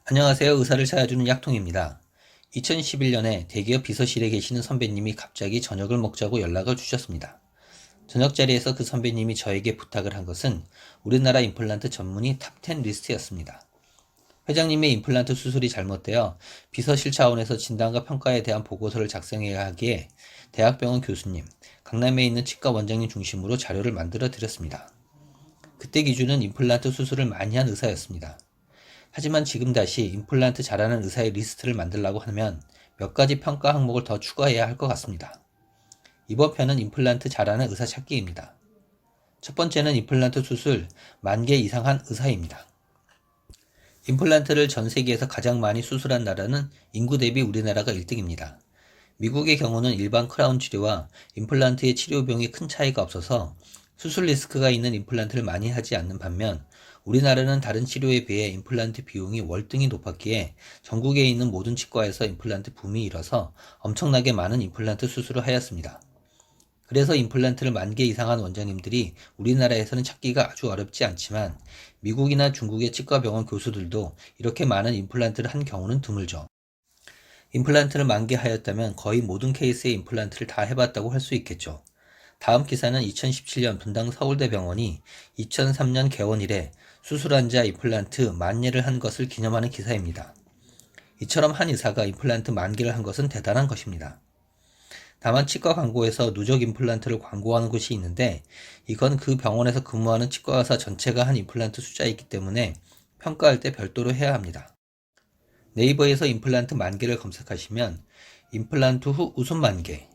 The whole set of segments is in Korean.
안녕하세요. 의사를 찾아주는 약통입니다. 2011년에 대기업 비서실에 계시는 선배님이 갑자기 저녁을 먹자고 연락을 주셨습니다. 저녁 자리에서 그 선배님이 저에게 부탁을 한 것은 우리나라 임플란트 전문의 탑10 리스트였습니다. 회장님의 임플란트 수술이 잘못되어 비서실 차원에서 진단과 평가에 대한 보고서를 작성해야 하기에 대학병원 교수님, 강남에 있는 치과 원장님 중심으로 자료를 만들어 드렸습니다. 그때 기준은 임플란트 수술을 많이 한 의사였습니다. 하지만 지금 다시 임플란트 잘하는 의사의 리스트를 만들라고 하면 몇 가지 평가 항목을 더 추가해야 할 것 같습니다. 이번 편은 임플란트 잘하는 의사 찾기입니다. 첫 번째는 임플란트 수술 10,000개 이상 한 의사입니다. 임플란트를 전 세계에서 가장 많이 수술한 나라는 인구 대비 우리나라가 1등입니다. 미국의 경우는 일반 크라운 치료와 임플란트의 치료 비용이 큰 차이가 없어서 수술 리스크가 있는 임플란트를 많이 하지 않는 반면 우리나라는 다른 치료에 비해 임플란트 비용이 월등히 높았기에 전국에 있는 모든 치과에서 임플란트 붐이 일어서 엄청나게 많은 임플란트 수술을 하였습니다. 그래서 임플란트를 10,000개 이상 한 원장님들이 우리나라에서는 찾기가 아주 어렵지 않지만 미국이나 중국의 치과병원 교수들도 이렇게 많은 임플란트를 한 경우는 드물죠. 임플란트를 10,000개 하였다면 거의 모든 케이스에 임플란트를 다 해봤다고 할 수 있겠죠. 다음 기사는 2017년 분당 서울대병원이 2003년 개원 이래 수술환자 임플란트 10,000개를 한 것을 기념하는 기사입니다. 이처럼 한 의사가 임플란트 10,000개를 한 것은 대단한 것입니다. 다만 치과 광고에서 누적 임플란트를 광고하는 곳이 있는데 이건 그 병원에서 근무하는 치과 의사 전체가 한 임플란트 숫자이기 때문에 평가할 때 별도로 해야 합니다. 네이버에서 임플란트 10,000개를 검색하시면 임플란트 후 웃음 10,000개,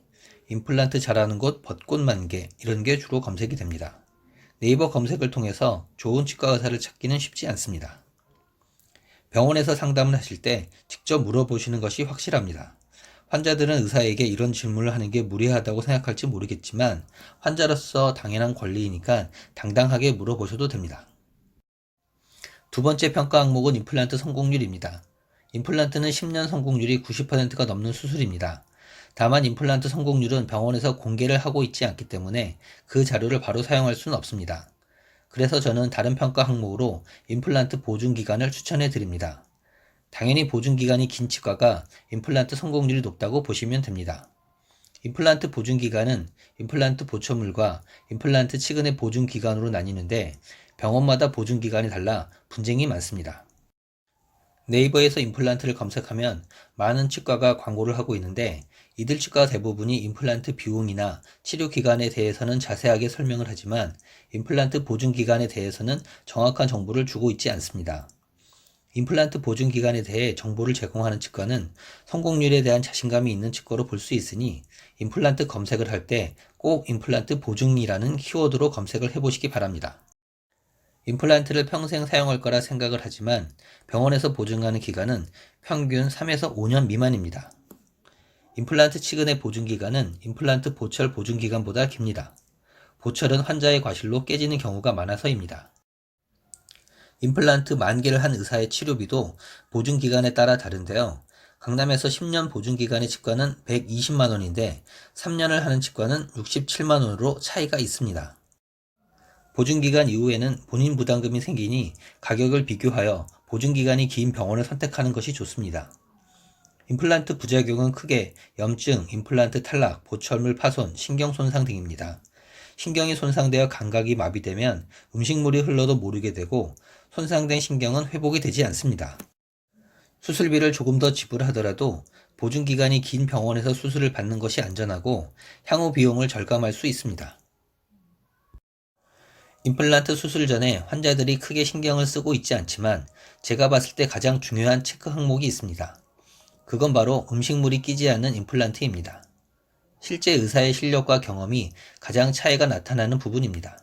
임플란트 잘하는 곳 벚꽃 10,000개 이런 게 주로 검색이 됩니다. 네이버 검색을 통해서 좋은 치과 의사를 찾기는 쉽지 않습니다. 병원에서 상담을 하실 때 직접 물어보시는 것이 확실합니다. 환자들은 의사에게 이런 질문을 하는 게 무례하다고 생각할지 모르겠지만 환자로서 당연한 권리이니까 당당하게 물어보셔도 됩니다. 두 번째 평가 항목은 임플란트 성공률입니다. 임플란트는 10년 성공률이 90%가 넘는 수술입니다. 다만 임플란트 성공률은 병원에서 공개를 하고 있지 않기 때문에 그 자료를 바로 사용할 수는 없습니다. 그래서 저는 다른 평가 항목으로 임플란트 보증기간을 추천해 드립니다. 당연히 보증기간이 긴 치과가 임플란트 성공률이 높다고 보시면 됩니다. 임플란트 보증기간은 임플란트 보초물과 임플란트 치근의 보증기간으로 나뉘는데 병원마다 보증기간이 달라 분쟁이 많습니다. 네이버에서 임플란트를 검색하면 많은 치과가 광고를 하고 있는데 이들 치과 대부분이 임플란트 비용이나 치료 기간에 대해서는 자세하게 설명을 하지만 임플란트 보증 기간에 대해서는 정확한 정보를 주고 있지 않습니다. 임플란트 보증 기간에 대해 정보를 제공하는 치과는 성공률에 대한 자신감이 있는 치과로 볼 수 있으니 임플란트 검색을 할 때 꼭 임플란트 보증이라는 키워드로 검색을 해보시기 바랍니다. 임플란트를 평생 사용할 거라 생각을 하지만 병원에서 보증하는 기간은 평균 3에서 5년 미만입니다. 임플란트 치근의 보증기간은 임플란트 보철 보증기간보다 깁니다. 보철은 환자의 과실로 깨지는 경우가 많아서입니다. 임플란트 10,000개를 한 의사의 치료비도 보증기간에 따라 다른데요. 강남에서 10년 보증기간의 치과는 120만원인데 3년을 하는 치과는 67만원으로 차이가 있습니다. 보증기간 이후에는 본인 부담금이 생기니 가격을 비교하여 보증기간이 긴 병원을 선택하는 것이 좋습니다. 임플란트 부작용은 크게 염증, 임플란트 탈락, 보철물 파손, 신경 손상 등입니다. 신경이 손상되어 감각이 마비되면 음식물이 흘러도 모르게 되고 손상된 신경은 회복이 되지 않습니다. 수술비를 조금 더 지불하더라도 보증기간이 긴 병원에서 수술을 받는 것이 안전하고 향후 비용을 절감할 수 있습니다. 임플란트 수술 전에 환자들이 크게 신경을 쓰고 있지 않지만 제가 봤을 때 가장 중요한 체크 항목이 있습니다. 그건 바로 음식물이 끼지 않는 임플란트입니다. 실제 의사의 실력과 경험이 가장 차이가 나타나는 부분입니다.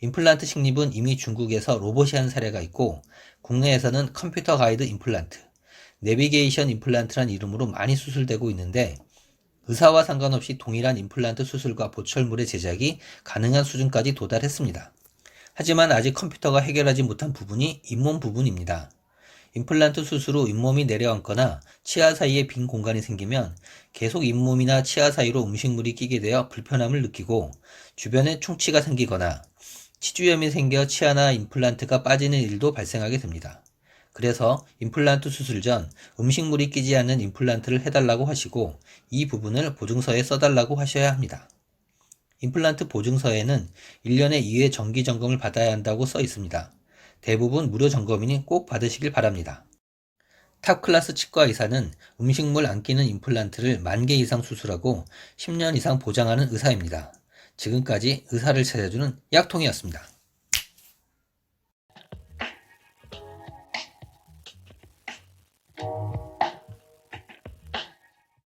임플란트 식립은 이미 중국에서 로봇이 한 사례가 있고 국내에서는 컴퓨터 가이드 임플란트, 내비게이션 임플란트란 이름으로 많이 수술되고 있는데 의사와 상관없이 동일한 임플란트 수술과 보철물의 제작이 가능한 수준까지 도달했습니다. 하지만 아직 컴퓨터가 해결하지 못한 부분이 잇몸 부분입니다. 임플란트 수술 후 잇몸이 내려앉거나 치아 사이에 빈 공간이 생기면 계속 잇몸이나 치아 사이로 음식물이 끼게 되어 불편함을 느끼고 주변에 충치가 생기거나 치주염이 생겨 치아나 임플란트가 빠지는 일도 발생하게 됩니다. 그래서 임플란트 수술 전 음식물이 끼지 않는 임플란트를 해달라고 하시고 이 부분을 보증서에 써달라고 하셔야 합니다. 임플란트 보증서에는 1년에 2회 정기 점검을 받아야 한다고 써 있습니다. 대부분 무료 점검이니 꼭 받으시길 바랍니다. 탑클래스 치과 의사는 음식물 안 끼는 임플란트를 10,000개 이상 수술하고 10년 이상 보장하는 의사입니다. 지금까지 의사를 찾아주는 약통이었습니다.